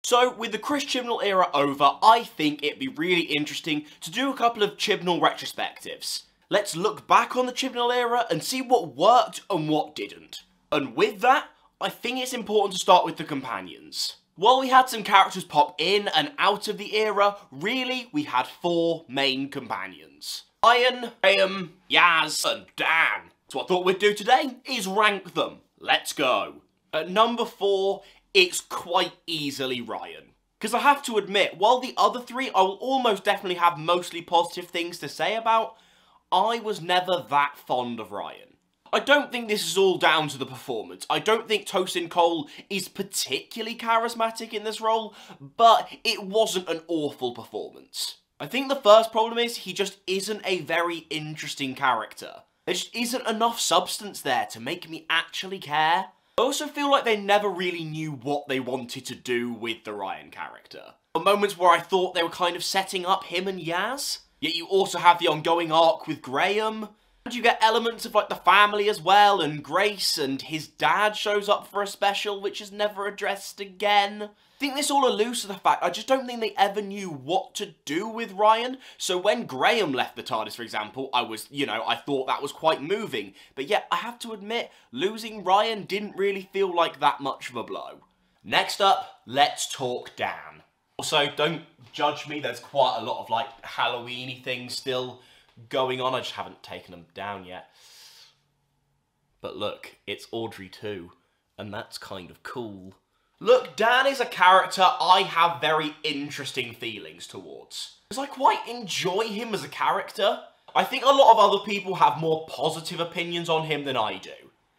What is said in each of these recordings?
So, with the Chris Chibnall era over, I think it'd be really interesting to do a couple of Chibnall retrospectives. Let's look back on the Chibnall era and see what worked and what didn't. And with that, I think it's important to start with the companions. While we had some characters pop in and out of the era, really we had 4 main companions. Ryan, Graham, Yaz and Dan. So what I thought we'd do today is rank them. Let's go. At number 4, it's quite easily Ryan. Because I have to admit, while the other 3 I will almost definitely have mostly positive things to say about, I was never that fond of Ryan. I don't think this is all down to the performance. I don't think Tosin Cole is particularly charismatic in this role, but it wasn't an awful performance. I think the first problem is he just isn't a very interesting character. There just isn't enough substance there to make me actually care. I also feel like they never really knew what they wanted to do with the Ryan character. There were moments where I thought they were kind of setting up him and Yaz, yet you also have the ongoing arc with Graham, and you get elements of like the family as well, and Grace, and his dad shows up for a special which is never addressed again. I think this all alludes to the fact I just don't think they ever knew what to do with Ryan, so when Graham left the TARDIS, for example, I thought that was quite moving, but yet I have to admit, losing Ryan didn't really feel like that much of a blow. Next up, let's talk Dan. Also, don't judge me, there's quite a lot of like Halloween-y things still going on, I just haven't taken them down yet. But look, it's Audrey too, and that's kind of cool. Look, Dan is a character I have very interesting feelings towards, because I quite enjoy him as a character. I think a lot of other people have more positive opinions on him than I do.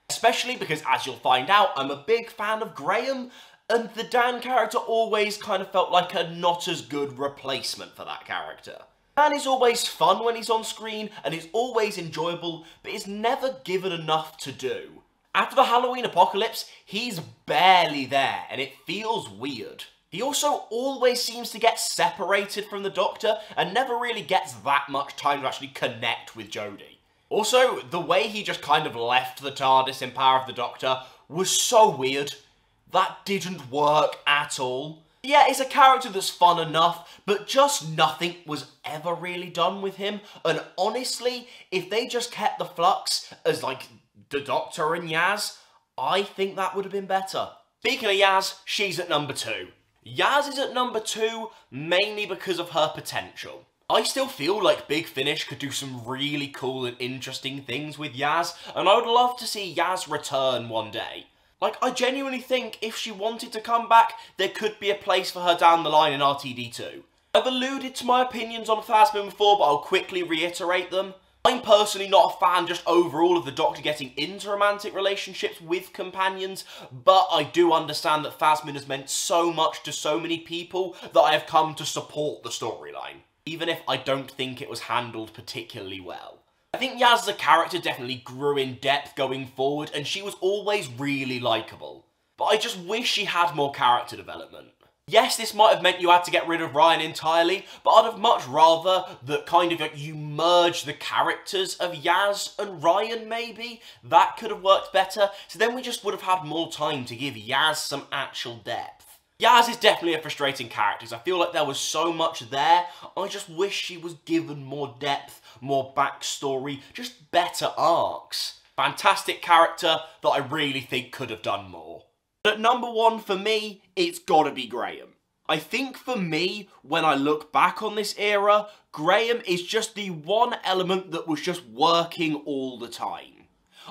Especially because, as you'll find out, I'm a big fan of Graham, and the Dan character always kind of felt like a not as good replacement for that character. Dan is always fun when he's on screen, and is always enjoyable, but is never given enough to do. After the Halloween apocalypse, he's barely there, and it feels weird. He also always seems to get separated from the Doctor, and never really gets that much time to actually connect with Jodie. Also, the way he just kind of left the TARDIS in Power of the Doctor was so weird. That didn't work at all. Yeah, it's a character that's fun enough, but just nothing was ever really done with him, and honestly, if they just kept the Flux as like the Doctor and Yaz, I think that would have been better. Speaking of Yaz, she's at number 2. Yaz is at number 2 mainly because of her potential. I still feel like Big Finish could do some really cool and interesting things with Yaz, and I would love to see Yaz return one day. Like, I genuinely think if she wanted to come back, there could be a place for her down the line in RTD2. I've alluded to my opinions on Phasma before, but I'll quickly reiterate them. I'm personally not a fan just overall of the Doctor getting into romantic relationships with companions, but I do understand that Phasma has meant so much to so many people that I have come to support the storyline, even if I don't think it was handled particularly well. I think Yaz as a character definitely grew in depth going forward, and she was always really likeable. But I just wish she had more character development. Yes, this might have meant you had to get rid of Ryan entirely, but I'd have much rather that kind of like you merge the characters of Yaz and Ryan, maybe. That could have worked better, so then we just would have had more time to give Yaz some actual depth. Yaz is definitely a frustrating character, I feel like there was so much there, I just wish she was given more depth, more backstory, just better arcs. Fantastic character that I really think could have done more. But at number 1 for me, it's gotta be Graham. I think for me, when I look back on this era, Graham is just the one element that was just working all the time.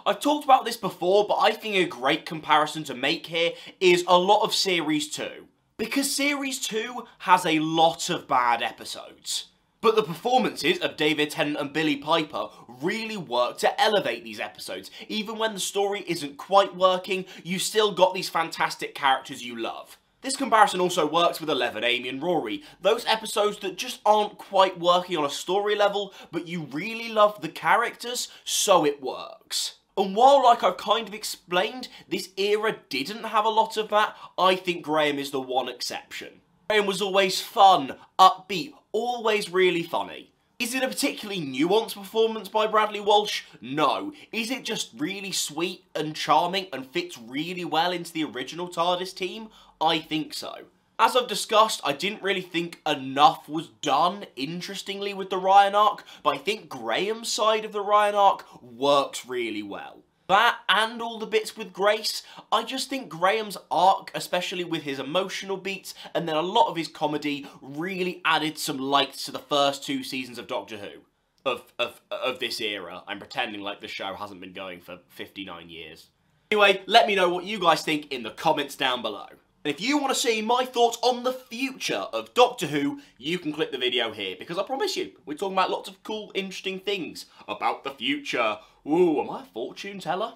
I've talked about this before, but I think a great comparison to make here is a lot of Series 2. Because Series 2 has a lot of bad episodes. But the performances of David Tennant and Billie Piper really work to elevate these episodes. Even when the story isn't quite working, you still got these fantastic characters you love. This comparison also works with 11, Amy and Rory. Those episodes that just aren't quite working on a story level, but you really love the characters, so it works. And while, like I've kind of explained, this era didn't have a lot of that, I think Graham is the one exception. Graham was always fun, upbeat, always really funny. Is it a particularly nuanced performance by Bradley Walsh? No. Is it just really sweet and charming and fits really well into the original TARDIS team? I think so. As I've discussed, I didn't really think enough was done, interestingly, with the Ryan arc, but I think Graham's side of the Ryan arc works really well. That and all the bits with Grace, I just think Graham's arc, especially with his emotional beats and then a lot of his comedy, really added some light to the first 2 seasons of Doctor Who. Of this era. I'm pretending like the show hasn't been going for 59 years. Anyway, let me know what you guys think in the comments down below. And if you want to see my thoughts on the future of Doctor Who, you can click the video here, because I promise you, we're talking about lots of cool, interesting things about the future. Ooh, am I a fortune teller?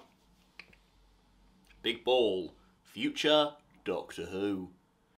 Big ball. Future Doctor Who.